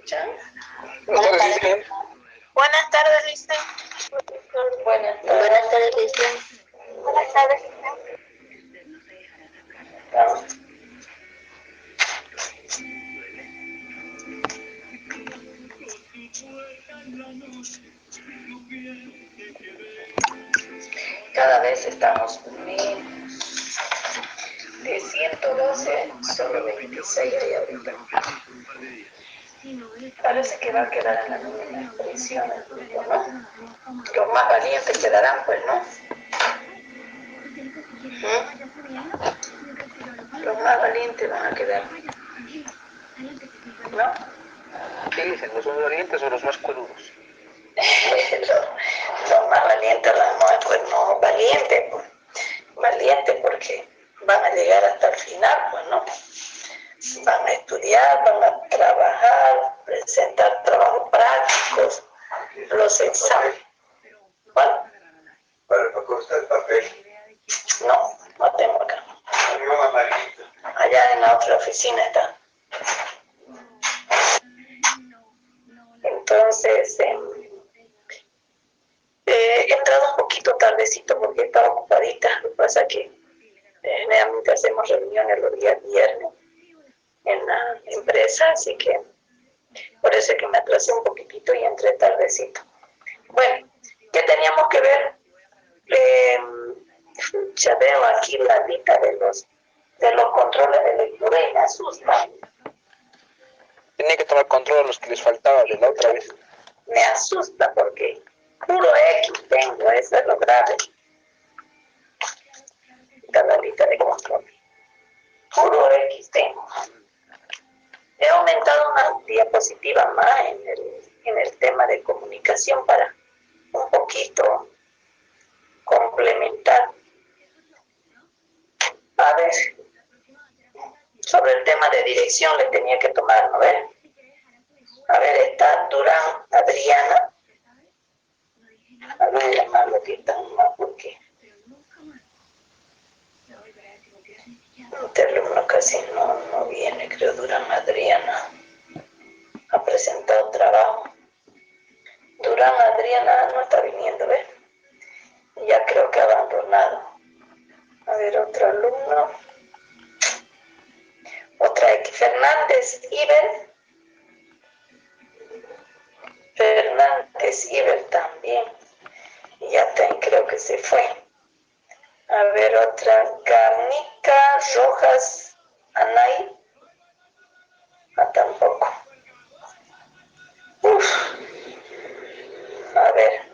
escuchan? Buenas tardes. Buenas tardes, Listen. Buenas tardes, Listen. Buenas tardes, Cada vez estamos menos. De 112, solo 26 hay ahorita. Parece que va a quedar en la mínima expresión el grupo, ¿no? Los más valientes quedarán, pues, ¿no? Los más valientes van a quedar, ¿no? ¿Qué dicen? ¿Los más valientes o los más coludos? los más valientes, pues no, valientes porque van a llegar hasta el final, pues, ¿no? Van a estudiar, van a trabajar, presentar trabajos prácticos, los exámenes. ¿Cuál? Para cortar el papel. No tengo acá. Allá en la otra oficina está. Entonces, he entrado un poquito tardecito porque estaba ocupadita. Lo que pasa es que generalmente hacemos reuniones los días viernes en la empresa, así que por eso es que me atrasé un poquitito y entré tardecito. Bueno, ¿qué teníamos que ver? Ya veo aquí la lista de los controles de lectura y me asusta. Tenía que tomar control a los que les faltaba de la otra vez. Me asusta porque puro X tengo, eso es lo grave. Esta es la lista de control. Puro X tengo. He aumentado una diapositiva más en el tema de comunicación para un poquito complementar. A ver, sobre el tema de dirección le tenía que tomar, ¿no ves? A ver, está Durán Adriana. A ver, llamarlo que está mal porque este alumno casi no viene, creo. Durán Adriana ha presentado trabajo. Durán Adriana no está viniendo, ¿ves? Ya creo que ha abandonado. A ver, otro alumno. Otra X. Fernández Iber. Fernández Iber también. Y ya creo que se fue. A ver, otra. Garnica Rojas Anay. Tampoco. A ver.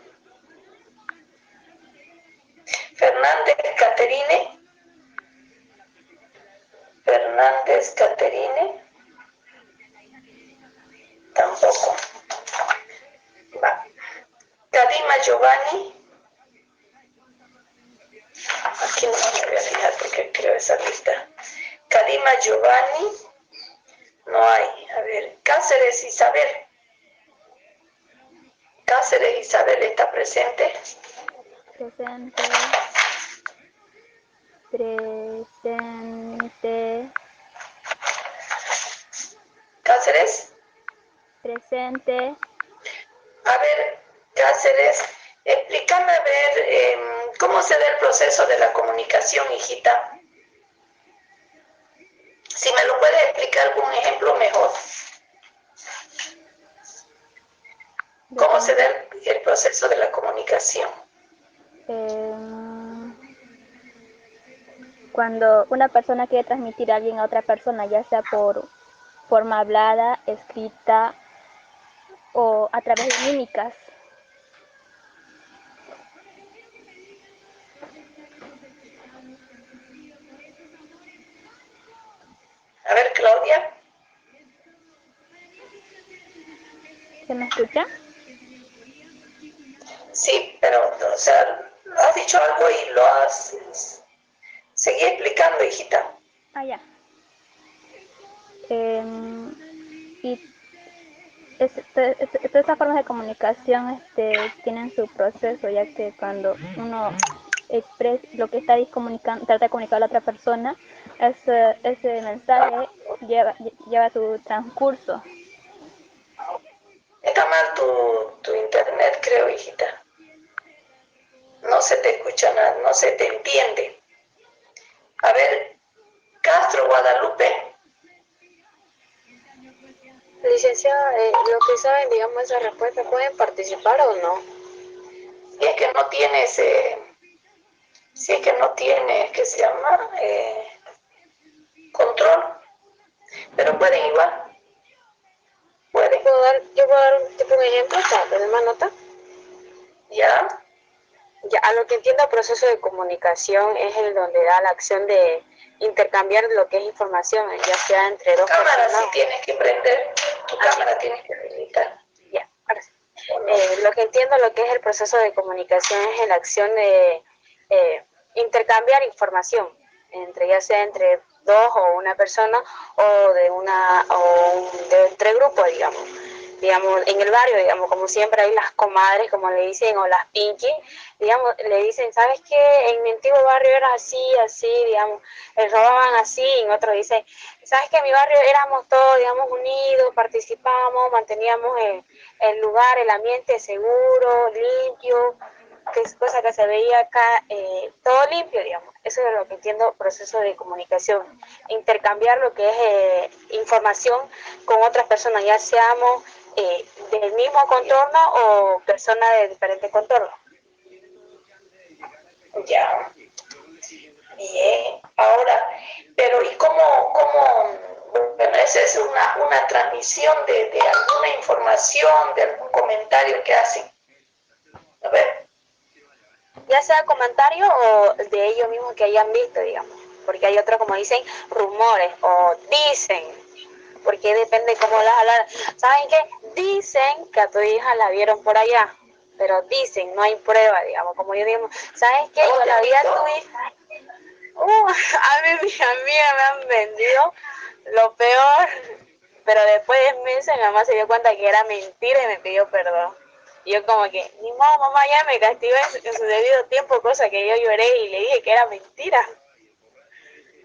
Fernández Caterine. Fernández Caterine. Tampoco. Va. Kadima Giovanni. Aquí no me voy a fijar porque creo esa lista. Kadima Giovanni. No hay. A ver. Cáceres Isabel. Cáceres Isabel está presente. Presente. Cáceres. Presente. A ver, Cáceres, explícame a ver cómo se da el proceso de la comunicación, hijita. Si me lo puedes explicar algún ejemplo, mejor. ¿Cómo se da el proceso de la comunicación? Cuando una persona quiere transmitir a alguien a otra persona, ya sea por forma hablada, escrita o a través de mímicas. A ver, Claudia. ¿Se me escucha? Sí, pero, o sea, has dicho algo y lo has... Seguí explicando, hijita. Ya. Y todas estas formas de comunicación tienen su proceso, ya que cuando uno expresa lo que está trata de comunicar a la otra persona, ese mensaje lleva su transcurso. mal tu internet, creo, hijita. No se te escucha nada, no se te entiende. A ver, Castro, Guadalupe. Licenciada, los que saben, digamos, esa respuesta, ¿pueden participar o no? Si es que no tienes, ¿qué se llama? Control. Pero pueden igual. Pueden. Yo puedo dar un tipo de ejemplo para tener más nota? ¿Ya? Ya, a lo que entiendo, el proceso de comunicación es el donde da la acción de intercambiar lo que es información, ya sea entre dos Cámara personas. sí tienes que prender. Tu cámara tienes que habilitar. Ya, ahora sí. Lo que entiendo, lo que es el proceso de comunicación es la acción de intercambiar información, ya sea entre dos o una persona o de entre grupos, digamos, en el barrio, digamos, como siempre hay las comadres, como le dicen, o las pinky, digamos, le dicen, ¿sabes qué? En mi antiguo barrio era así, digamos, robaban así, y en otro dice, ¿sabes qué? En mi barrio éramos todos, digamos, unidos, participábamos, manteníamos el lugar, el ambiente seguro, limpio, que es cosa que se veía acá, todo limpio, digamos. Eso es lo que entiendo, proceso de comunicación, intercambiar lo que es información con otras personas, ya seamos del mismo contorno o personas de diferentes contornos. Ya. Bien. Ahora, pero ¿y cómo bueno, esa es una transmisión de alguna información, de algún comentario que hacen? A ver. Ya sea comentario o de ellos mismos que hayan visto, digamos, porque hay otros como dicen rumores o dicen, porque depende cómo las hablan. ¿Saben qué? Dicen que a tu hija la vieron por allá, pero dicen, no hay prueba, digamos, como yo digo, ¿sabes qué? Yo la vi a tu hija. A mí me han vendido lo peor, pero después de meses mi mamá se dio cuenta que era mentira y me pidió perdón. Y yo como que, ni modo, mamá, ya me castigó en su debido tiempo, cosa que yo lloré y le dije que era mentira.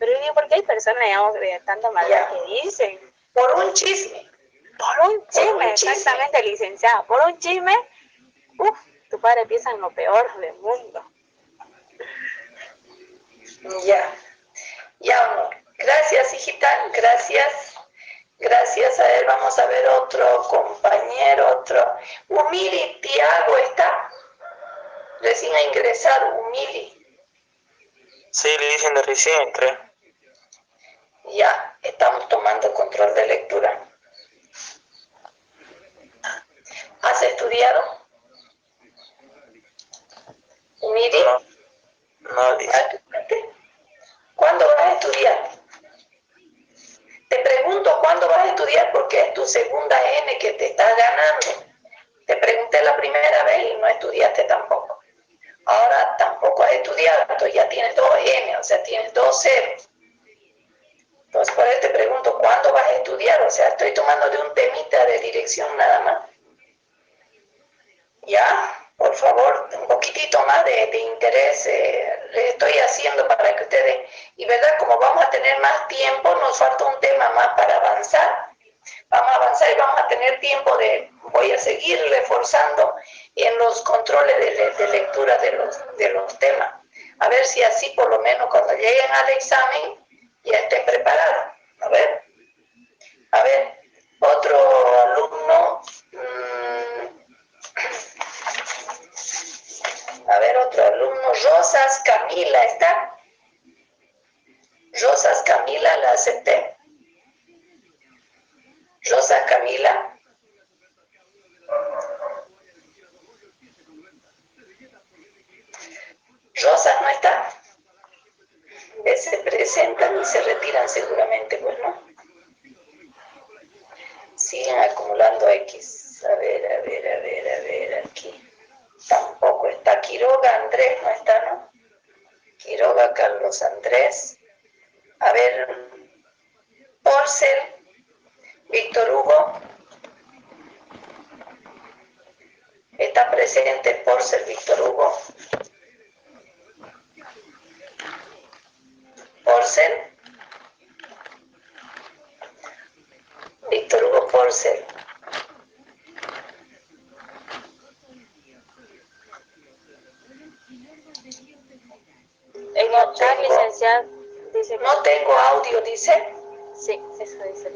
Pero yo digo, ¿por qué hay personas, digamos, de tanta maldad que dicen? Por un chisme. Por un chisme, exactamente, licenciada. Por un chisme, tu padre piensa en lo peor del mundo. Ya, amor. Gracias, hijita, gracias. Gracias a él. Vamos a ver otro compañero, otro. Humili, Tiago, ¿está? Recién ha ingresado, Humili. Sí, le dicen de recién entré. Ya, estamos tomando control de lectura. ¿Has estudiado? Humili. No, dice. ¿Cuándo vas a estudiar? Te pregunto cuándo vas a estudiar porque es tu segunda N que te está ganando. Te pregunté la primera vez y no estudiaste tampoco. Ahora tampoco has estudiado, entonces ya tienes 2 N, o sea, tienes 2 ceros. Entonces por eso te pregunto cuándo vas a estudiar, o sea, estoy tomando de un temita de dirección nada más. Ya, por favor, un poquitito más de interés le estoy haciendo para que ustedes, y verdad, como vamos a tener más tiempo, nos falta un tema más para avanzar. Vamos a avanzar y vamos a tener tiempo voy a seguir reforzando en los controles de lectura de los temas. A ver si así por lo menos cuando lleguen al examen ya estén preparados. A ver, otro alumno. A ver, otro alumno, Rosas Camila, ¿está? Rosas Camila, la acepté. Rosas Camila. Rosas no está. Se presentan y se retiran seguramente, pues, ¿no? Siguen acumulando X. A ver, aquí. Tampoco está Quiroga, Andrés no está, ¿no? Quiroga, Carlos Andrés. A ver, Porcel, Víctor Hugo. Está presente Porcel, Víctor Hugo. Porcel. Víctor Hugo Porcel. licenciada, dice que No tengo audio, dice. sí, eso dice.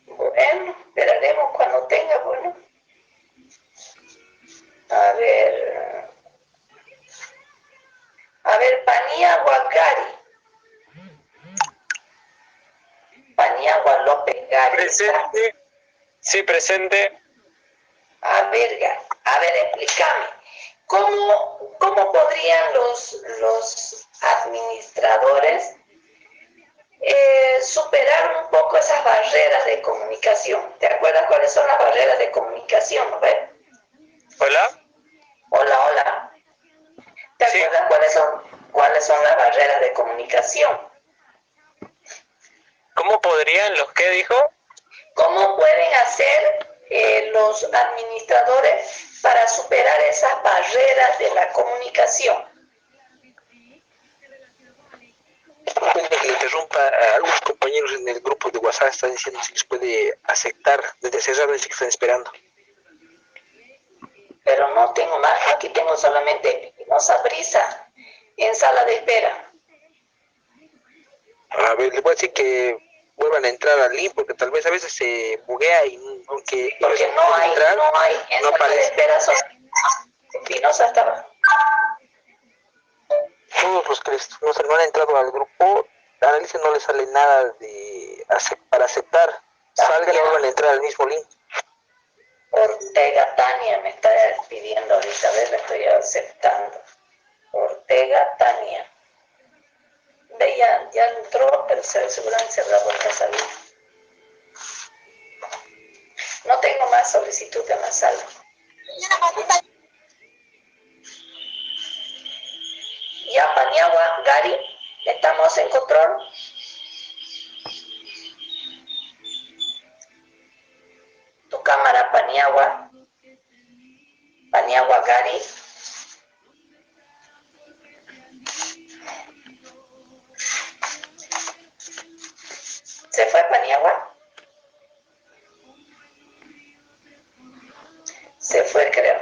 Bueno, esperaremos cuando tenga, bueno. A ver, Paniagua Gary. Paniagua López Gary. Presente. Sí, presente. A ver, explícame. ¿Cómo podrían los administradores superar un poco esas barreras de comunicación? ¿Te acuerdas cuáles son las barreras de comunicación? ¿No ves? Hola. Hola. ¿Te Sí. acuerdas cuáles son las barreras de comunicación? ¿Cómo podrían los qué dijo? ¿Cómo pueden hacer los administradores para superar esas barreras de la comunicación? Disculpe que le interrumpa, a algunos compañeros en el grupo de WhatsApp están diciendo si les puede aceptar, desde cerrar dice que están esperando. Pero no tengo más, aquí tengo solamente Espinosa Brisa en sala de espera. A ver, les voy a decir que vuelvan a entrar al link porque tal vez a veces se buguea y aunque Porque no hay, en no sala de aparece. espera solo Espinosa estaba. Todos los que no han entrado al grupo, a Alicia no le sale nada para aceptar. Salgan y vuelvan a entrar al mismo link. Ortega Tania me está pidiendo ahorita, a ver, la estoy aceptando. Ortega Tania. Ve, ya entró, pero seguramente se habrá vuelto a salir. No tengo más solicitud en la sala. Ya, Paniagua, Gary, estamos en control. Tu cámara, Paniagua. Paniagua, Gary. ¿Se fue Paniagua? Se fue, creo.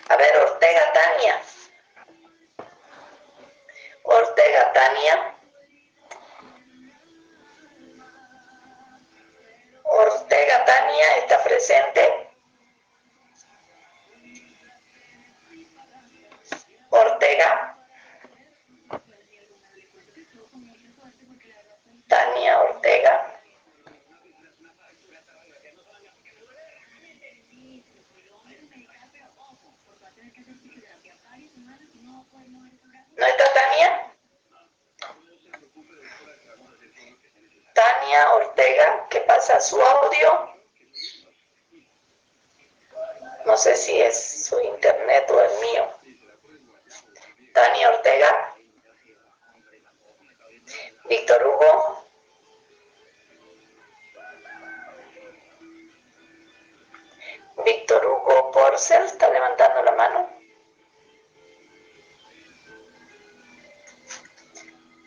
A ver, Ortega Tania. Ortega Tania. Ortega Tania está presente. Ortega. Tania Ortega. ¿No está Tania? Tania Ortega, ¿qué pasa? ¿Su audio? No sé si es su internet o el mío. Tania Ortega. Víctor Hugo. Víctor Hugo Porcel está levantando la mano.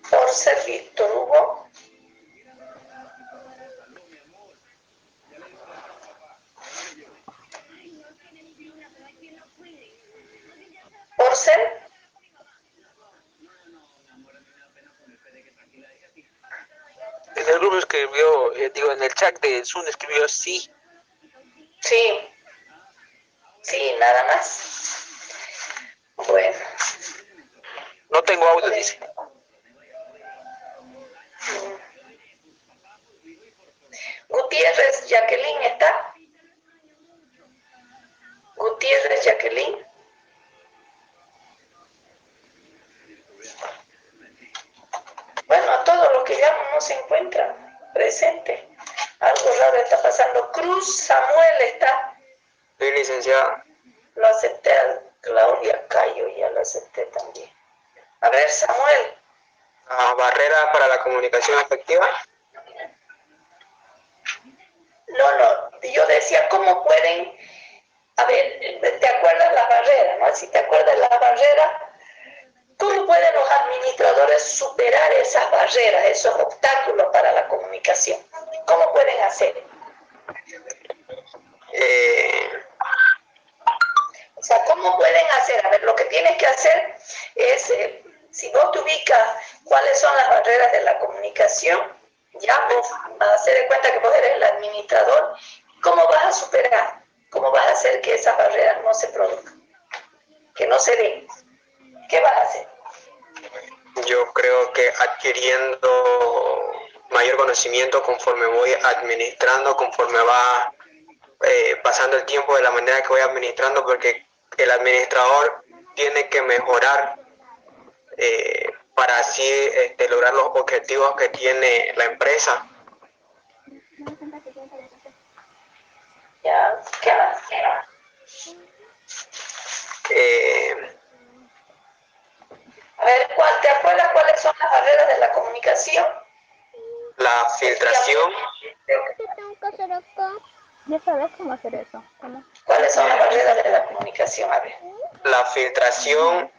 Porcel, Víctor Hugo. Porcel. En el grupo escribió, en el chat de Zoom escribió sí. Sí. Sí, nada más. Bueno. No tengo audio, dice. Gutiérrez Jacqueline está. Gutiérrez Jacqueline. Bueno, a todos los que llaman no se encuentran presentes. Algo raro está pasando. Cruz Samuel está. Sí, licenciada. Lo acepté a Claudia Cayo, ya lo acepté también. A ver, Samuel. Barrera para la comunicación efectiva. No, yo decía, ¿cómo pueden? A ver, ¿te acuerdas la barrera, no? Si te acuerdas la barrera, ¿cómo pueden los administradores superar esas barreras, esos obstáculos para la comunicación? ¿Cómo pueden hacer? O sea, ¿cómo pueden hacer? A ver, lo que tienes que hacer es Si vos te ubicas cuáles son las barreras de la comunicación, ya vos vas a hacer de cuenta que vos eres el administrador. ¿Cómo vas a superar? ¿Cómo vas a hacer que esas barreras no se produzcan? Que no se den. ¿Qué vas a hacer? Yo creo que adquiriendo mayor conocimiento conforme voy administrando, conforme va pasando el tiempo, de la manera que voy administrando, porque el administrador tiene que mejorar para así lograr los objetivos que tiene la empresa. ¿Ya? ¿Qué más? A ver, ¿te acuerdas cuáles son las barreras de la comunicación? La filtración. Ya sabes cómo hacer eso. ¿Cómo? ¿Cuáles son las barreras de la comunicación? A ver. La filtración,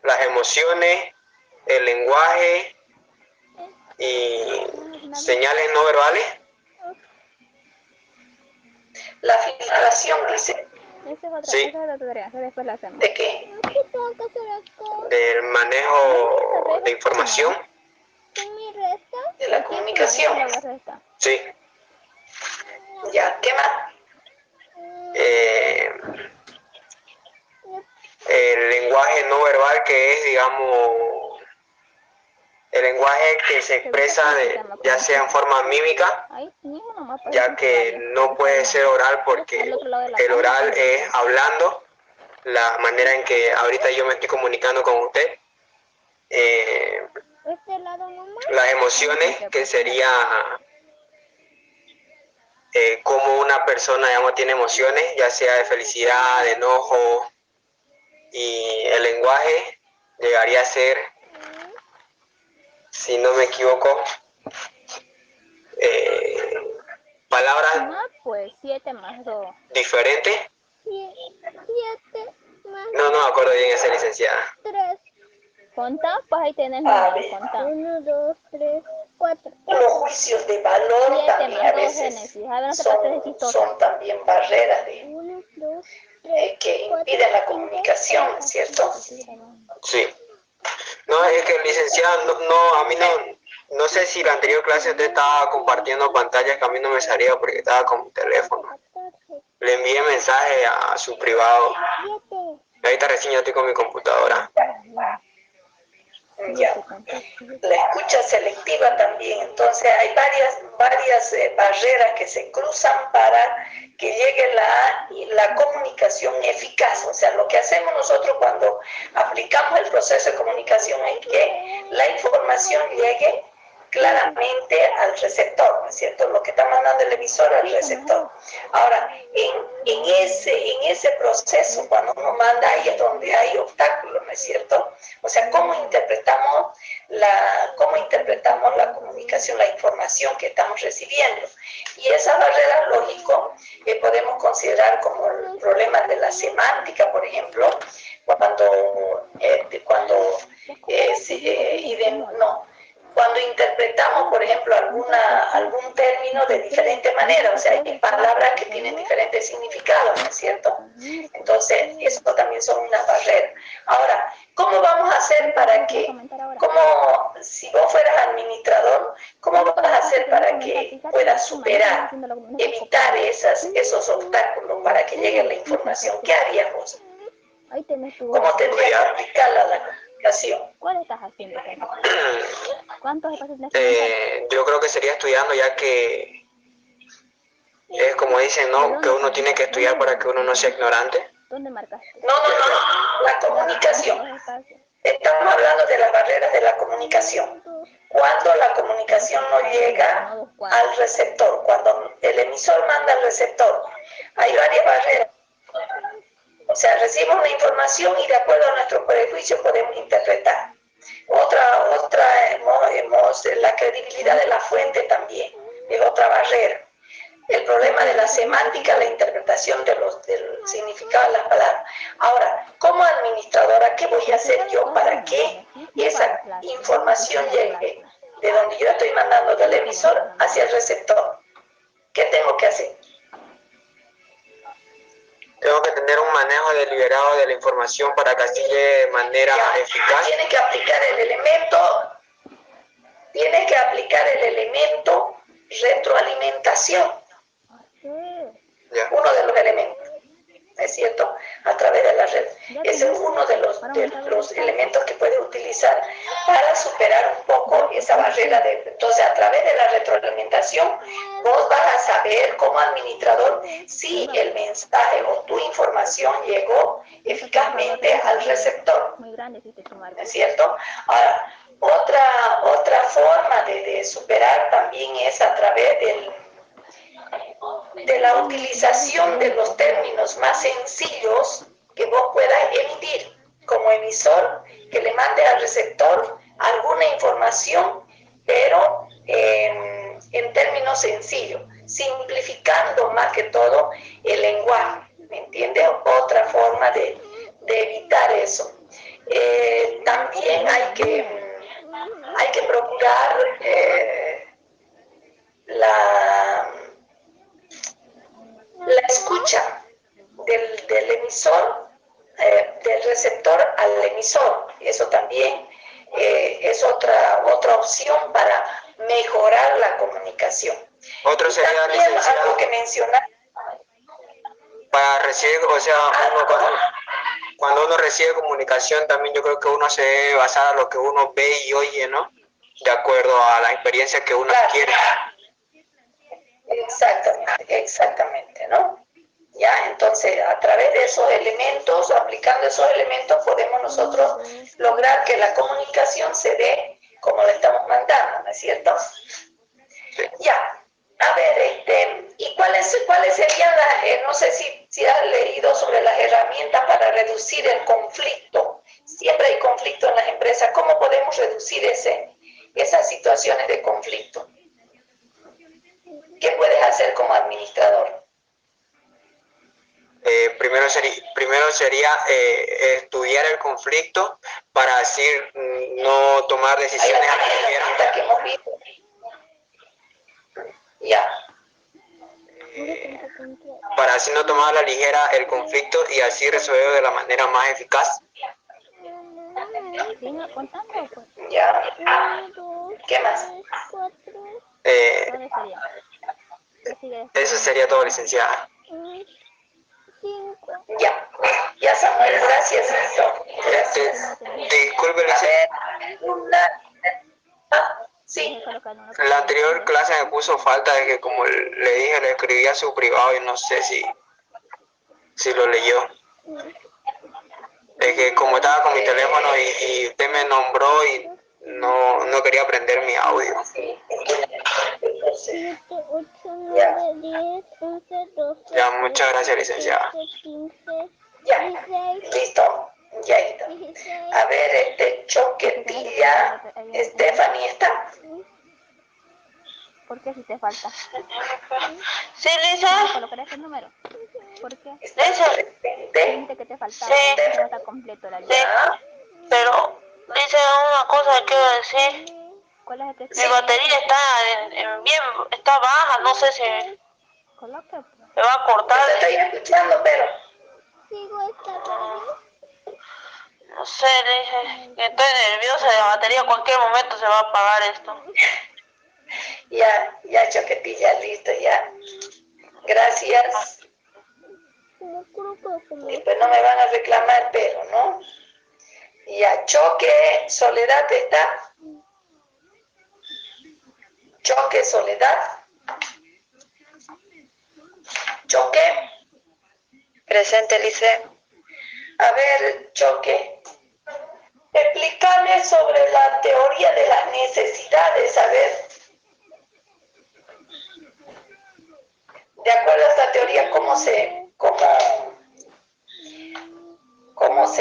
las emociones, el lenguaje y señales no verbales. La filtración, dice. Esa es otra, Sí. esa es otra tarea, esa después la hacemos. ¿De qué? Del manejo de información. De la comunicación. Sí. Ya, ¿qué más? El lenguaje no verbal, que es, digamos, el lenguaje que se expresa ya sea en forma mímica, ya que no puede ser oral, porque el oral es hablando, la manera en que ahorita yo me estoy comunicando con usted. Las emociones, que sería cómo una persona, digamos, tiene emociones, ya sea de felicidad, de enojo, y el lenguaje llegaría a ser, si no me equivoco, palabras Pues 7 más 2. diferentes. 7 más No me acuerdo bien esa licenciada. 3. Contá, pues ahí tenés A números, ver. contá. 1, 2, 3, 4. Los juicios de valor 7 también a más 2, veces Génesis. A ver, no te pases de chistosa. son también barreras 1, 2, 3, que impiden la comunicación, ¿no es cierto? Sí. No, es que licenciada, a mí no sé si la anterior clase usted estaba compartiendo pantallas, que a mí no me salía porque estaba con mi teléfono. Le envié mensaje a su privado. Ahorita recién yo estoy con mi computadora. Ya. La escucha selectiva también. Entonces hay varias barreras que se cruzan para que llegue la comunicación eficaz. O sea, lo que hacemos nosotros cuando aplicamos el proceso de comunicación es que la información llegue claramente al receptor, ¿no es cierto? Lo que está mandando el emisor al receptor. Ahora, en ese proceso, cuando uno manda, ahí es donde hay obstáculos, ¿no es cierto? O sea, ¿cómo interpretamos la comunicación, la información que estamos recibiendo? Y esas barreras, lógico, podemos considerar como el problema de la semántica, por ejemplo, cuando interpretamos, por ejemplo, algún término de diferente manera, o sea, hay palabras que tienen diferentes significados, ¿no es cierto? Entonces, eso también son unas barreras. Ahora, ¿cómo vamos a hacer para que, si vos fueras administrador, cómo vas a hacer para que puedas superar, evitar esos obstáculos para que llegue la información? ¿Qué harías vos? ¿Cómo tendrías que aplicarla a la comunicación? ¿Cuál estás haciendo? ¿Cuántos espacios Yo creo que sería estudiando, ya que es como dicen, ¿no? Que uno tiene que estudiar para que uno no sea ignorante. ¿Dónde marcaste? No, la comunicación. Estamos hablando de las barreras de la comunicación. Cuando la comunicación no llega al receptor, cuando el emisor manda al receptor, hay varias barreras. O sea, recibimos una información y de acuerdo a nuestro prejuicio podemos interpretar. La credibilidad de la fuente también es otra barrera. El problema de la semántica, la interpretación del significado de las palabras. Ahora, como administradora, ¿qué voy a hacer yo para que esa información llegue de donde yo estoy mandando del emisor hacia el receptor? ¿Qué tengo que hacer? Tengo que tener un manejo deliberado de la información para que así llegue de manera eficaz. Tiene que aplicar el elemento retroalimentación. Uno de los elementos, ¿es cierto? A través de la red. Ese es uno de los elementos que puedes utilizar para superar un poco esa barrera. Entonces, a través de la retroalimentación, vos vas a saber como administrador si el mensaje o tu información llegó eficazmente al receptor. ¿Es cierto? Ahora, otra forma de superar también es a través de la utilización de los términos más sencillos que vos puedas emitir como emisor, que le mande al receptor alguna información, pero en términos sencillos, simplificando más que todo el lenguaje, ¿me entiendes? Otra forma de evitar eso. También hay que procurar la escucha del emisor, del receptor al emisor. Eso también es otra opción para mejorar la comunicación. Otro sería también algo que mencionar. Para recibir, o sea, cuando uno recibe comunicación, también yo creo que uno se debe basar a lo que uno ve y oye, ¿no? De acuerdo a la experiencia que uno adquiere. Exactamente, ¿no? Ya, entonces, a través de esos elementos, aplicando esos elementos, podemos nosotros lograr que la comunicación se dé como la estamos mandando, ¿no es cierto? Sí. Ya, a ver, ¿y cuáles serían no sé si has leído sobre las herramientas para reducir el conflicto? Siempre hay conflicto en las empresas. ¿Cómo podemos reducir esas situaciones de conflicto? ¿Qué puedes hacer como administrador? Primero sería estudiar el conflicto para así no tomar decisiones a la ligera. Que hemos visto. Ya. Para así no tomar a la ligera el conflicto y así resolverlo de la manera más eficaz. Ya. ¿Qué más? Eso sería todo, licenciada. Ya Samuel, gracias. Disculpe, licenciada. Sí. La anterior clase me puso falta de que, como le dije, le escribí a su privado y no sé si lo leyó. Es que como estaba con mi teléfono y usted me nombró y no quería prender mi audio. Ya, muchas gracias, licenciada. Ya, listo. Ya está. A ver, Choquetilla, Stephanie está. ¿Por qué si te falta? Sí, Lisa. ¿Colocar ese número? ¿Por qué? Lisa. Dijiste que te faltaba, Sí. no está completo la lista. Sí, pero Lisa, una cosa que quiero decir. ¿Cuál es el que Mi batería está baja, no sé si coloca? me va a cortar. Te estoy escuchando, pero No sé, dije que estoy nerviosa de la batería, cualquier momento se va a apagar esto. Ya, Choquetilla, listo, ya. Gracias. Después no me van a reclamar, pero, ¿no? Ya, Choque, Soledad está. Choque, Soledad. Choque. Presente, Lice. A ver, Choque. Explícame sobre la teoría de las necesidades, a ver. De acuerdo a esta teoría, ¿cómo se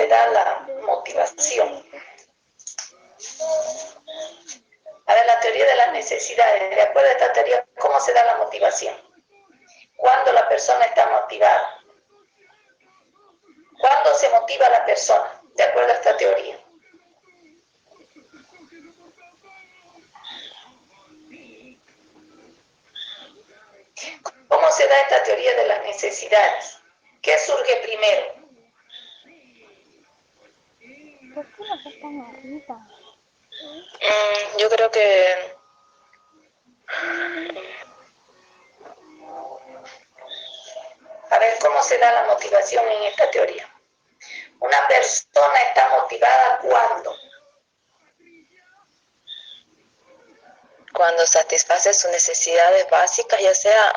da la motivación? A ver, la teoría de las necesidades. De acuerdo a esta teoría, ¿cómo se da la motivación? ¿Cuándo la persona está motivada? ¿Cuándo se motiva la persona? De acuerdo a esta teoría. ¿Cómo se da esta teoría de las necesidades? ¿Qué surge primero? ¿Por qué no están arriba? Yo creo que A ver, ¿cómo se da la motivación en esta teoría? Una persona está motivada cuando satisface sus necesidades básicas, ya sea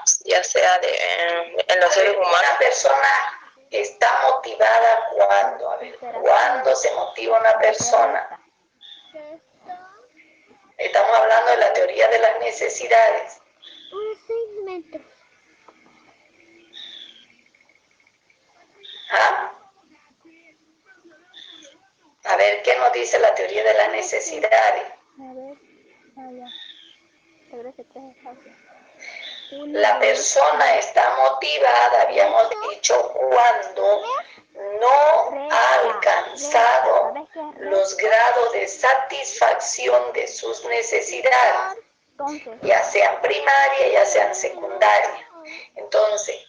en los seres humanos. Una persona está motivada cuando, a ver, ¿cuándo se motiva una persona? Estamos hablando de la teoría de las necesidades. ¿Ah? A ver, ¿qué nos dice la teoría de las necesidades? A ver, allá. Regrese 3 espacios. La persona está motivada, habíamos dicho, cuando no ha alcanzado los grados de satisfacción de sus necesidades, Entonces, ya sean primaria, ya sean secundaria. Entonces,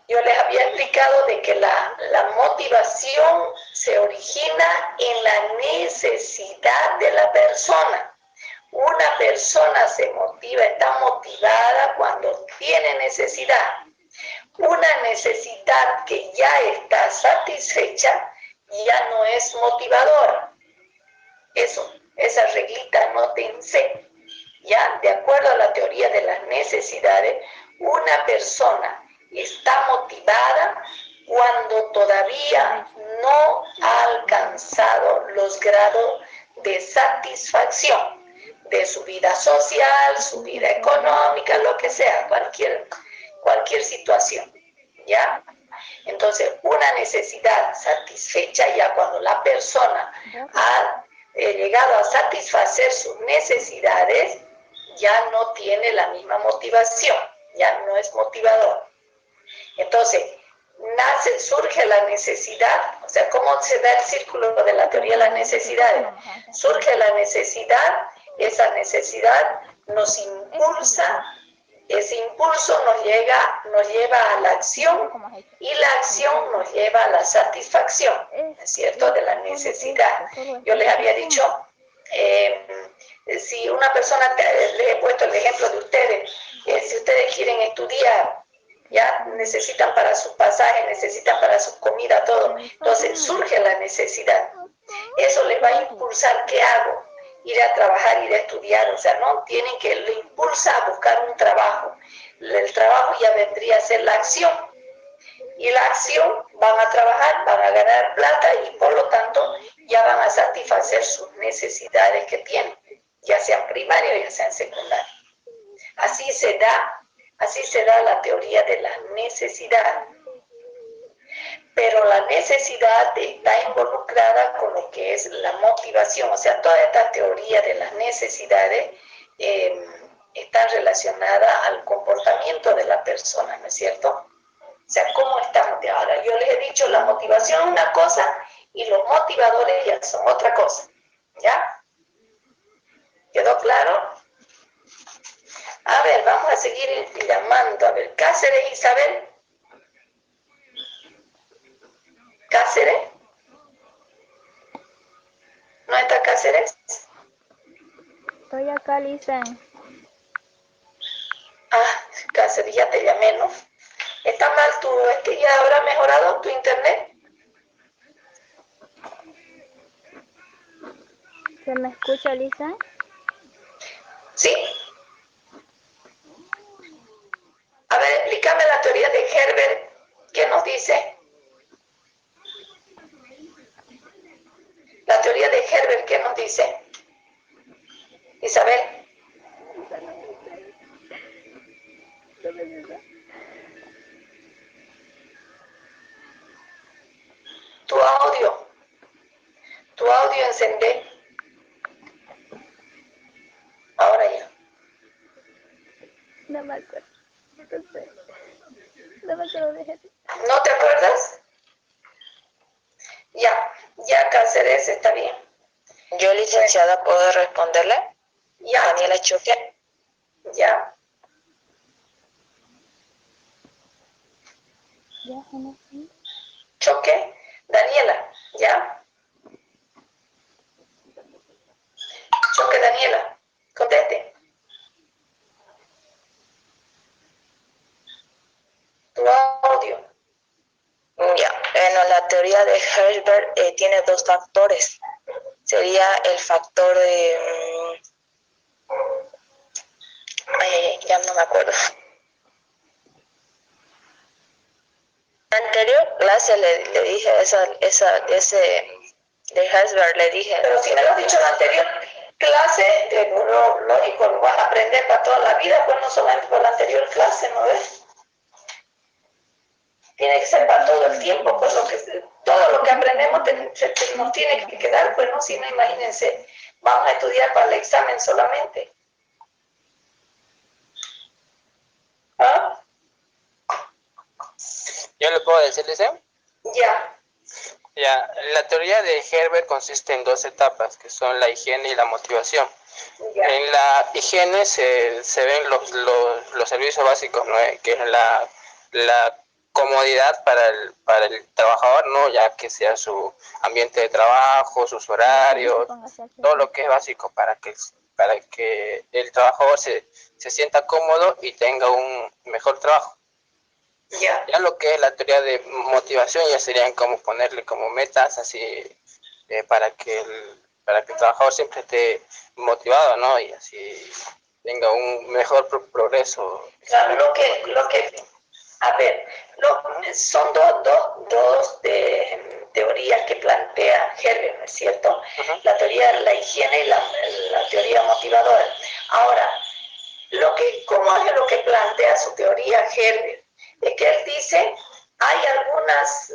yo les había explicado de que la motivación se origina en la necesidad de la persona. Una persona se motiva, está motivada cuando tiene necesidad. Una necesidad que ya está satisfecha ya no es motivadora. Esa reglita anótense. Ya, de acuerdo a la teoría de las necesidades, una persona está motivada cuando todavía no ha alcanzado los grados de satisfacción de su vida social, su vida económica, lo que sea, cualquier situación, ¿ya? Entonces, una necesidad satisfecha ya cuando la persona ha llegado a satisfacer sus necesidades, ya no tiene la misma motivación, ya no es motivador. Entonces, surge la necesidad, o sea, ¿cómo se da el círculo de la teoría de las necesidades? Surge la necesidad, esa necesidad nos impulsa, ese impulso nos lleva a la acción y la acción nos lleva a la satisfacción, ¿es cierto?, de la necesidad. Yo les había dicho, si una persona, les he puesto el ejemplo de ustedes, si ustedes quieren estudiar, ya necesitan para su pasaje, necesitan para su comida, todo. Entonces surge la necesidad. Eso les va a impulsar, ¿qué hago? Ir a trabajar, ir a estudiar, o sea, no tienen que, le impulsa a buscar un trabajo. El trabajo ya vendría a ser la acción. Y la acción, van a trabajar, van a ganar plata y por lo tanto ya van a satisfacer sus necesidades que tienen, ya sean primarias, ya sean secundarias. Así se da la teoría de las necesidades. Pero la necesidad está involucrada con lo que es la motivación. O sea, toda esta teoría de las necesidades está relacionada al comportamiento de la persona, ¿no es cierto? O sea, ¿cómo está motivada? Ahora, yo les he dicho, la motivación es una cosa y los motivadores ya son otra cosa. ¿Ya? ¿Quedó claro? A ver, vamos a seguir llamando. A ver, Cáceres, Isabel. ¿Cáceres? ¿No está Cáceres? estoy acá, Lisa. Ah, Cáceres, ya te llamé, ¿no? ¿Está mal ya habrá mejorado tu internet? ¿Se me escucha, Lisa? Sí. A ver, explícame la teoría de Herbert. ¿Qué nos dice? La teoría de Herbert, ¿qué nos dice? Isabel. Tu audio encendé. Ahora ya. No me acuerdo. No sé. No me acuerdo de eso. ¿No te acuerdas? Ya Cáceres, está bien. Yo, licenciada, ¿puedo responderle? Ya. Daniela Choque. Ya. Choque. Daniela, ¿ya? Choque, Daniela. Conteste. Tu audio. Ya, bueno, la teoría de Herzberg tiene dos factores. Sería el factor de... ya no me acuerdo. En la anterior clase le dije ese de Herzberg, le dije... Pero si me lo has dicho en la anterior clase, lógico, lo vas a aprender para toda la vida, pues no solamente por la anterior clase, ¿no ves? Tiene que ser para todo el tiempo, pues todo lo que aprendemos nos tiene que quedar, pues no, si no, imagínense, vamos a estudiar para el examen solamente. ¿Ah? ¿Yo le puedo decir, Liceo? Ya. Ya, la teoría de Herbert consiste en dos etapas, que son la higiene y la motivación. Ya. En la higiene se ven los servicios básicos, ¿no? Que es la comodidad para el trabajador, ¿no? Ya que sea su ambiente de trabajo, sus horarios, todo lo que es básico para que el trabajador se sienta cómodo y tenga un mejor trabajo. Ya lo que es la teoría de motivación ya serían como ponerle como metas así para que el trabajador siempre esté motivado, ¿no? Y así tenga un mejor progreso. Claro, a ver, son dos teorías que plantea Herbert, ¿no es cierto? La teoría de la higiene y la teoría motivadora. Ahora, ¿cómo es lo que plantea su teoría Herbert? Es que él dice, hay algunas,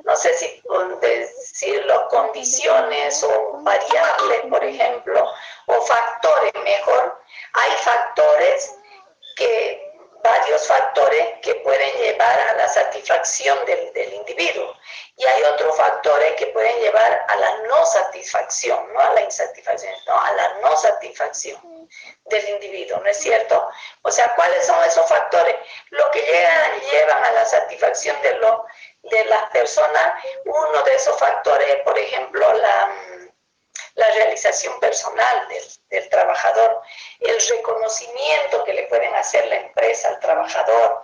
no sé si decirlo, condiciones o variables, por ejemplo, o factores, mejor. Hay varios factores que pueden llevar a la satisfacción del individuo. Y hay otros factores que pueden llevar a la no satisfacción, no a la insatisfacción, no, a la no satisfacción del individuo, ¿no es cierto? O sea, ¿cuáles son esos factores? Lo que llevan a la satisfacción de las personas, uno de esos factores, por ejemplo, la realización personal del trabajador, el reconocimiento que le pueden hacer la empresa al trabajador,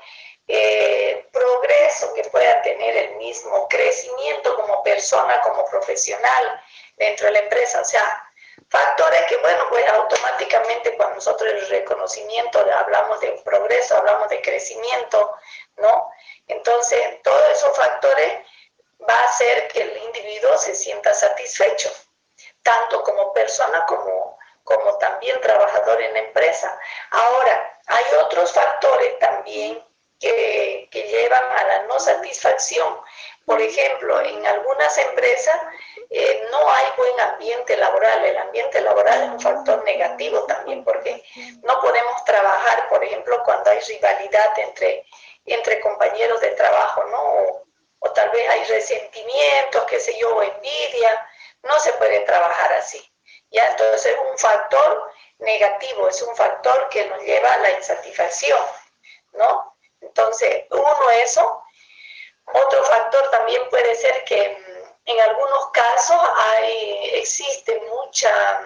progreso que pueda tener el mismo, crecimiento como persona, como profesional dentro de la empresa, o sea, factores que, bueno, pues automáticamente cuando nosotros el reconocimiento hablamos de progreso, hablamos de crecimiento, ¿no? Entonces, todos esos factores va a hacer que el individuo se sienta satisfecho, tanto como persona como también trabajador en la empresa. Ahora, hay otros factores también que llevan a la no satisfacción. Por ejemplo, en algunas empresas no hay buen ambiente laboral. El ambiente laboral es un factor negativo también, porque no podemos trabajar, por ejemplo, cuando hay rivalidad entre compañeros de trabajo, ¿no? O tal vez hay resentimientos, qué sé yo, o envidia. No se puede trabajar así. ¿Ya? Entonces es un factor negativo, es un factor que nos lleva a la insatisfacción, ¿no? Entonces, uno eso. Otro factor también puede ser que en algunos casos existe mucha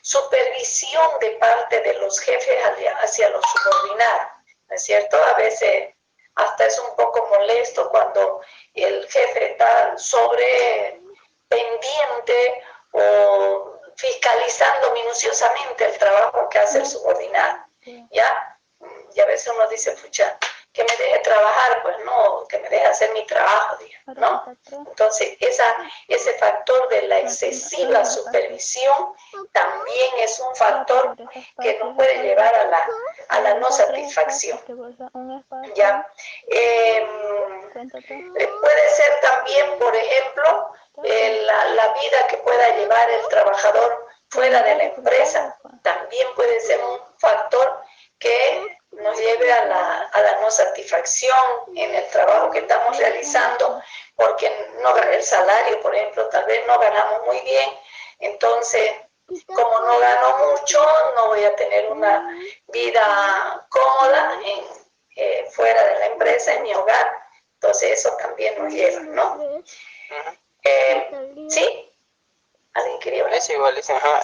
supervisión de parte de los jefes hacia los subordinados, ¿no es cierto? A veces hasta es un poco molesto cuando el jefe está sobre pendiente o fiscalizando minuciosamente el trabajo que hace el subordinado, ¿ya? Y a veces uno dice, pucha, que me deje trabajar, pues no, que me deje hacer mi trabajo, ¿no? Entonces, ese factor de la excesiva supervisión también es un factor que nos puede llevar a la no satisfacción, ¿ya? Puede ser también, por ejemplo, la vida que pueda llevar el trabajador fuera de la empresa, también puede ser un factor que nos lleve a la no satisfacción en el trabajo que estamos realizando, porque el salario, por ejemplo, tal vez no ganamos muy bien, entonces, como no gano mucho, no voy a tener una vida cómoda fuera de la empresa, mi hogar. Entonces eso también nos lleva, ¿no? ¿Sí? ¿Alguien quería hablar? Es igual, ajá,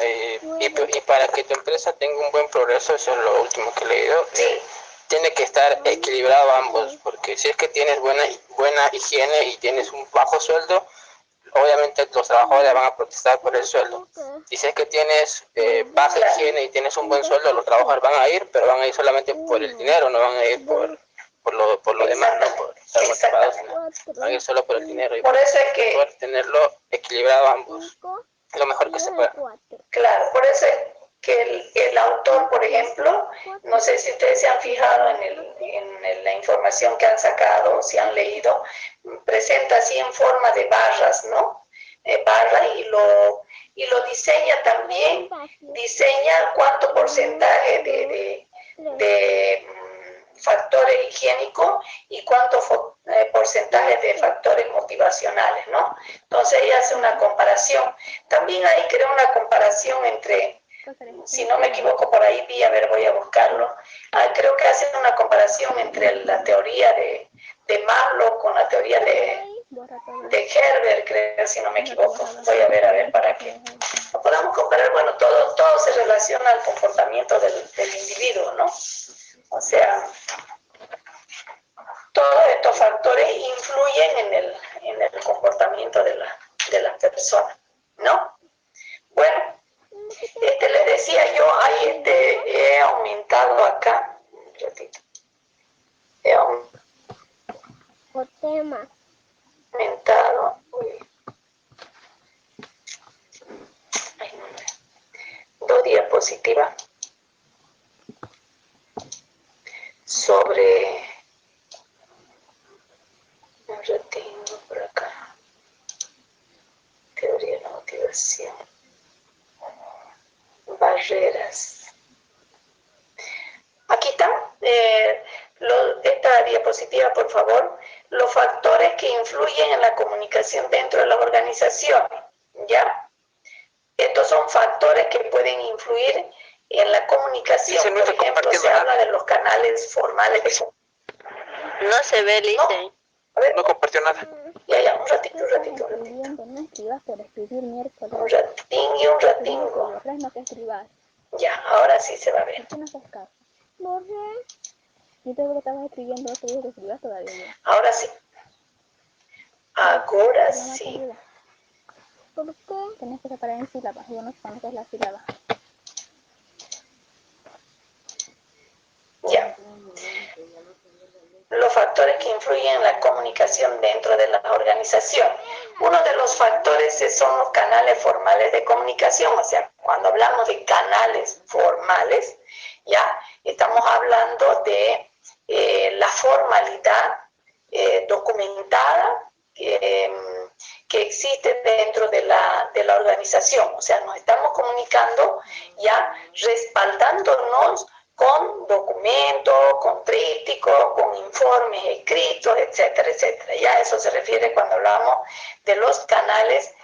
y para que tu empresa tenga un buen progreso, eso es lo último que he leído, Sí. tiene que estar equilibrado ambos, porque si es que tienes buena higiene y tienes un bajo sueldo, obviamente los trabajadores van a protestar por el sueldo. Y si es que tienes baja higiene y tienes un buen sueldo, los trabajadores van a ir, pero van a ir solamente por el dinero, no van a ir por lo demás, no por estar motivados, van a ir solo por el dinero. Y por eso es que poder tenerlo equilibrado ambos, lo mejor que se pueda. Claro, por eso es que el autor, por ejemplo, no sé si ustedes se han fijado en la información que han sacado, si han leído, presenta así en forma de barras, ¿no? Barra y lo diseña también, diseña cuánto porcentaje de factores higiénicos y cuánto porcentaje de factores motivacionales, ¿no? Entonces ella hace una comparación. También ahí crea una comparación entre, si no me equivoco por ahí vi, a ver, voy a buscarlo, creo que hace una comparación entre la teoría de Maslow con la teoría de Herbert, creo, si no me equivoco. Voy a ver, para que lo podamos comparar. Bueno, todo se relaciona al comportamiento del individuo, ¿no? O sea, todos estos factores influyen en el comportamiento de la persona, ¿no? Bueno, les decía yo, ahí he aumentado acá, un ratito, he aumentado, dos diapositivas sobre, un ratito por acá, teoría de la motivación, barreras. Aquí está, esta diapositiva, por favor, los factores que influyen en la comunicación dentro de las organizaciones, ¿ya? Estos son factores que pueden influir en la comunicación. Por ejemplo, se habla de los canales formales de comunicación. No se ve, Lice. No, a ver, No compartió nada. ya, un ratito. No escribas por escribir miércoles. Un ratín. Borres, no te escribas. Ya, ahora sí se va a ver. ¿Por qué no haces caso? Borré. Yo te digo que estabas escribiendo, te digo que escribas todavía. Ahora sí. Ahora sí. ¿Por qué? Tienes que separar en sílabas. Yo no sé cuándo es la sílaba. Ya. Los factores que influyen en la comunicación dentro de las organizaciones. Uno de los factores son los canales formales de comunicación. O sea, cuando hablamos de canales formales, ya estamos hablando de la formalidad documentada que existe dentro de la organización. O sea, nos estamos comunicando ya respaldándonos con documentos, con trípticos, con informes escritos, etcétera, etcétera. Ya eso se refiere cuando hablamos de los canales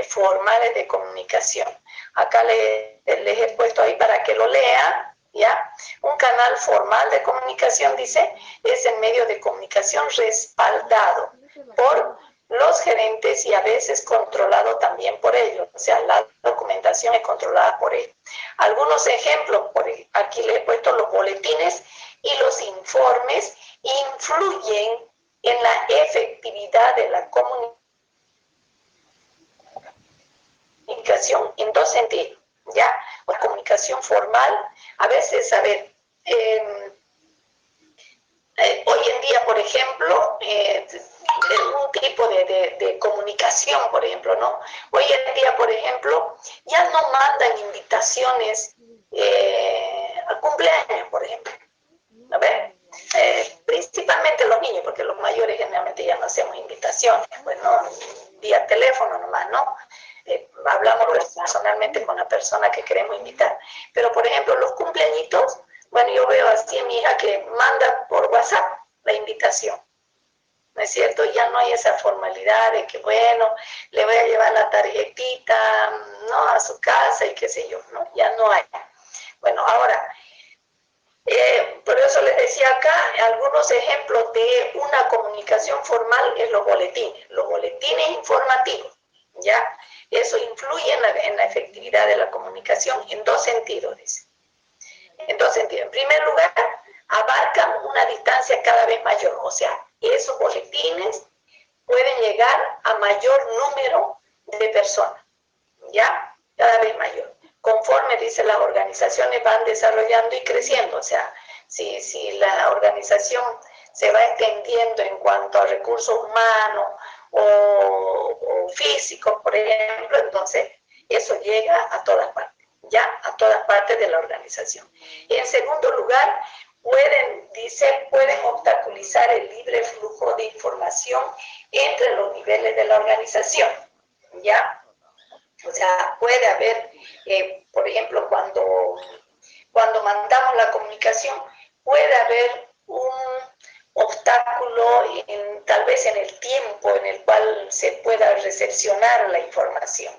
formales de comunicación. Acá les he puesto ahí para que lo lean, ¿ya? Un canal formal de comunicación, dice, es el medio de comunicación respaldado por los gerentes y a veces controlado también por ellos. O sea, la documentación es controlada por ellos. Algunos ejemplos, aquí les he puesto los boletines y los informes influyen en la efectividad de la comunicación en dos sentidos, ¿ya? La comunicación formal, a veces, a ver, hoy en día, por ejemplo, un tipo de comunicación, por ejemplo, ¿no? Hoy en día, por ejemplo, ya no mandan invitaciones a cumpleaños, por ejemplo. ¿No ven? Principalmente los niños, porque los mayores generalmente ya no hacemos invitaciones, pues no, vía teléfono nomás, ¿no? Hablamos personalmente con la persona que queremos invitar. Pero, por ejemplo, los cumpleañitos, bueno, yo veo así a mi hija que manda por WhatsApp la invitación, ¿no es cierto? Ya no hay esa formalidad de que, bueno, le voy a llevar la tarjetita, ¿no? A su casa y qué sé yo, ¿no? Ya no hay. Bueno, ahora, Por eso les decía acá, algunos ejemplos de una comunicación formal es los boletines informativos, ¿ya? Eso influye en la efectividad de la comunicación en dos sentidos, dice. En dos sentidos. En primer lugar, abarcan una distancia cada vez mayor, o sea, esos boletines pueden llegar a mayor número de personas, ¿ya? Cada vez mayor. Conforme, dice, las organizaciones van desarrollando y creciendo, o sea, si la organización se va extendiendo en cuanto a recursos humanos o físicos, por ejemplo, entonces eso llega a todas partes, ya a todas partes de la organización. Y en segundo lugar, pueden obstaculizar el libre flujo de información entre los niveles de la organización, ¿ya? O sea, puede haber, por ejemplo, cuando mandamos la comunicación, puede haber un obstáculo tal vez en el tiempo en el cual se pueda recepcionar la información.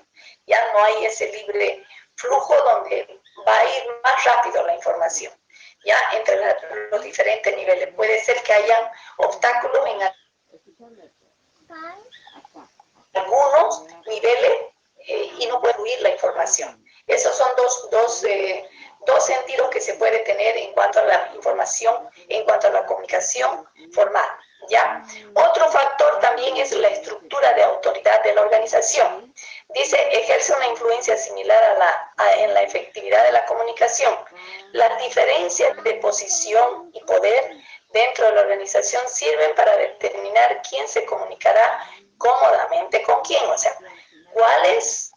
Ya no hay ese libre flujo donde va a ir más rápido la información, ya entre los diferentes niveles. Puede ser que haya obstáculos en algunos niveles y no puede fluir la información. Esos son dos sentidos que se puede tener en cuanto a la información, en cuanto a la comunicación formal, ¿ya? Otro factor también es la estructura de autoridad de la organización. Dice, ejerce una influencia similar en la efectividad de la comunicación. Las diferencias de posición y poder dentro de la organización sirven para determinar quién se comunicará cómodamente con quién, o sea, ¿cuál es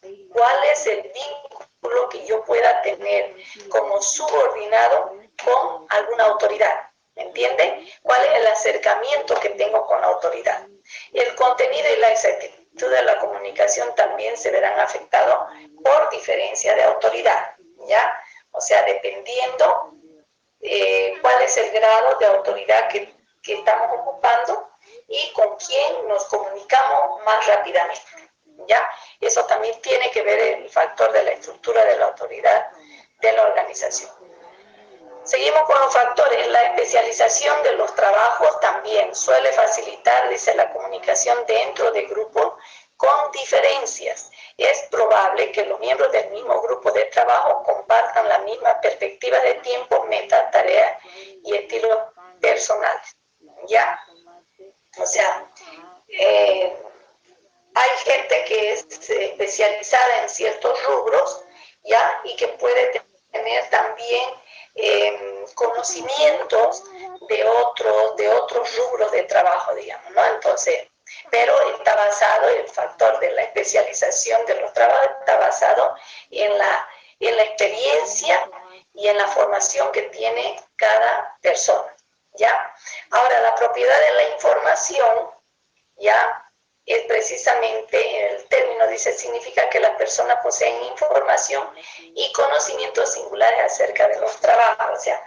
el vínculo que yo pueda tener como subordinado con alguna autoridad? ¿Me entiende? ¿Cuál es el acercamiento que tengo con la autoridad? El contenido y la exactitud de la comunicación también se verán afectados por diferencia de autoridad, ¿ya? O sea, dependiendo cuál es el grado de autoridad que estamos ocupando y con quién nos comunicamos más rápidamente, ¿ya? Eso también tiene que ver el factor de la estructura de la autoridad de la organización. Seguimos con los factores. La especialización de los trabajos también suele facilitar, dice, la comunicación dentro de grupos con diferencias. Es probable que los miembros del mismo grupo de trabajo compartan la misma perspectiva de tiempo, meta, tarea y estilos personales, ¿ya? O sea, hay gente que es especializada en ciertos rubros, ¿ya? Y que puede tener también conocimientos de otros rubros de trabajo, digamos, ¿no? Entonces, pero está basado, el factor de la especialización de los trabajos está basado en la experiencia y en la formación que tiene cada persona, ¿ya? Ahora, la propiedad de la información, ¿ya? Es precisamente, el término dice, significa que las personas poseen información y conocimientos singulares acerca de los trabajos. O sea,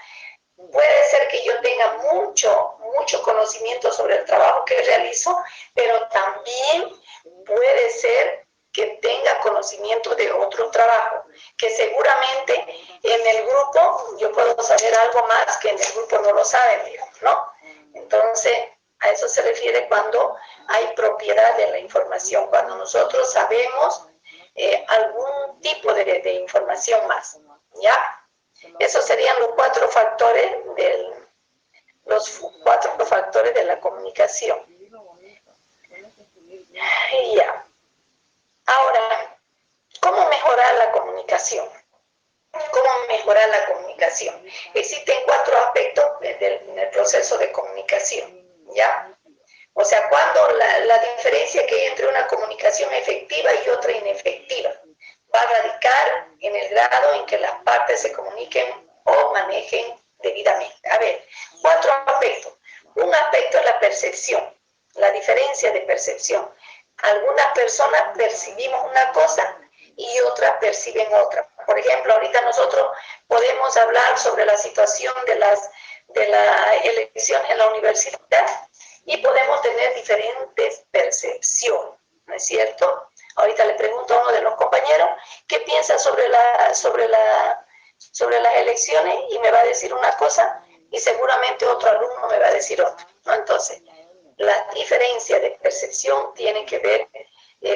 puede ser que yo tenga mucho conocimiento sobre el trabajo que realizo, pero también puede ser que tenga conocimiento de otro trabajo, que seguramente en el grupo yo puedo saber algo más que en el grupo no lo saben, digamos, ¿no? Entonces, a eso se refiere cuando hay propiedad de la información, cuando nosotros sabemos algún tipo de información más, ¿ya? Esos serían los cuatro factores de la comunicación. Y ya. Ahora, ¿cómo mejorar la comunicación? ¿Cómo mejorar la comunicación? Existen cuatro aspectos en el proceso de comunicación, ¿ya? O sea, cuando la diferencia que hay entre una comunicación efectiva y otra inefectiva va a radicar en el grado en que las partes se comuniquen o manejen debidamente. A ver, cuatro aspectos. Un aspecto es la percepción, la diferencia de percepción. Algunas personas percibimos una cosa y otras perciben otra. Por ejemplo, ahorita nosotros podemos hablar sobre la situación de la elección en la universidad y podemos tener diferentes percepciones, ¿no es cierto? Ahorita le pregunto a uno de los compañeros qué piensa sobre sobre las elecciones y me va a decir una cosa y seguramente otro alumno me va a decir otra, ¿no? Entonces, las diferencias de percepción tienen que ver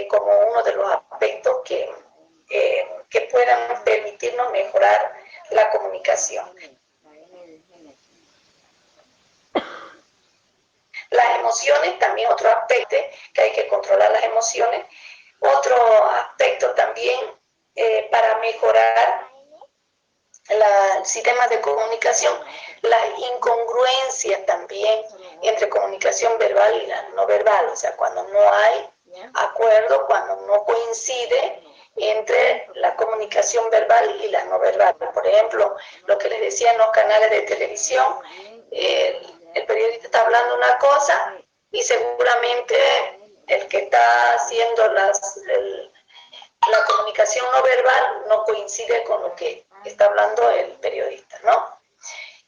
como uno de los aspectos que puedan permitirnos mejorar la comunicación. Las emociones, también otro aspecto, que hay que controlar las emociones. Otro aspecto también para mejorar el sistema de comunicación, las incongruencias también entre comunicación verbal y la no verbal, o sea, cuando no hay acuerdo, cuando no coincide entre la comunicación verbal y la no verbal. Por ejemplo, lo que les decía en los canales de televisión, el periodista está hablando una cosa y seguramente el que está haciendo la comunicación no verbal no coincide con lo que está hablando el periodista, ¿no?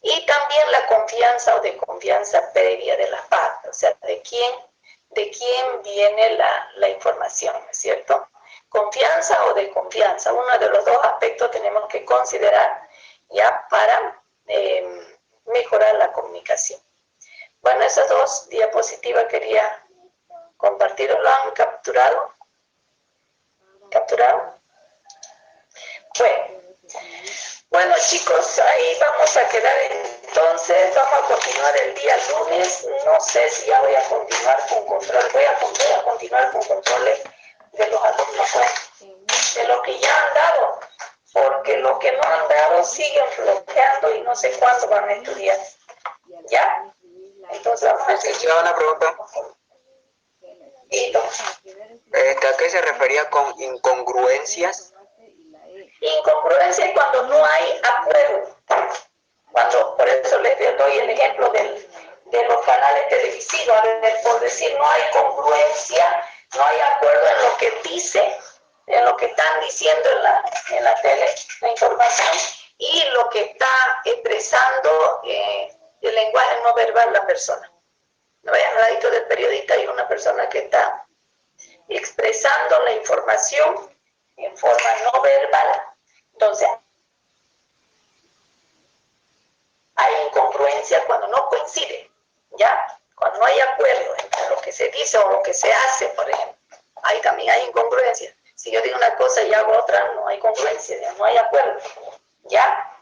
Y también la confianza o desconfianza previa de las partes, o sea, de quién viene la información, ¿no es cierto? Confianza o desconfianza, uno de los dos aspectos tenemos que considerar ya para mejorar la comunicación. Bueno, esas dos diapositivas quería compartir. ¿Lo han capturado? ¿Capturado? Bueno chicos, ahí vamos a quedar entonces. Vamos a continuar el día lunes. No sé si ya voy a continuar con control. Voy a continuar con controles de los alumnos, de lo que ya han dado, porque los que no han dado siguen bloqueando y no sé cuándo van a estudiar. ¿Ya? Entonces vamos a ver. Sí, una pregunta. ¿A qué se refería con incongruencias? Incongruencia es cuando no hay acuerdo. Cuando, por eso les doy el ejemplo de los canales televisivos. A ver, por decir, no hay congruencia, no hay acuerdo en lo que dice, en lo que están diciendo en la tele, la información, y lo que está expresando el lenguaje no verbal la persona. No vayan al ladito del periodista, hay una persona que está expresando la información en forma no verbal. Entonces, hay incongruencia cuando no coincide, ¿ya? Cuando no hay acuerdo entre lo que se dice o lo que se hace, por ejemplo. Ahí también hay incongruencia. Si yo digo una cosa y hago otra, no hay congruencia, no hay acuerdo, ¿ya?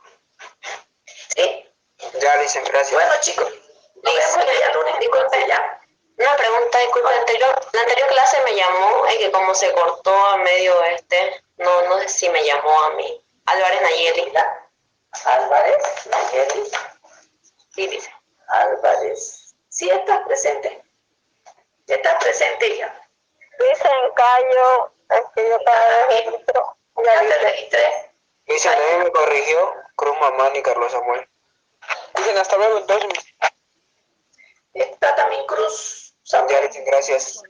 ¿Sí? Ya, dicen, gracias. Bueno, chicos, nos vemos el día lunes, disculpe, ya. Una pregunta, disculpe, la anterior clase me llamó, que como se cortó a medio no sé si me llamó a mí. Álvarez Nayeli. Álvarez Nayeli. Sí, dice. Álvarez. Sí, estás presente. Estás presente ya. Dice en Cayo, que yo estaba registro. Ya te registré. Dicen, también me corrigió Cruz Mamán y Carlos Samuel. Dicen, hasta luego entonces. Está también Cruz Ya, Samuel. dicen, gracias.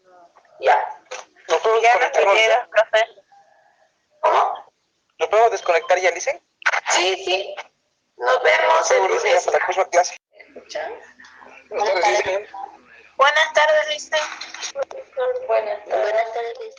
Ya. ¿Nos podemos Ya no desconectar? te llegas, profe. ¿Cómo? ¿Nos podemos desconectar ya, dicen? Sí, sí. Nos vemos el lunes. Hasta la próxima clase. ¿Escuchan? Entonces, dicen. Buenas tardes, Listen. Buenas tardes. Buenas tardes.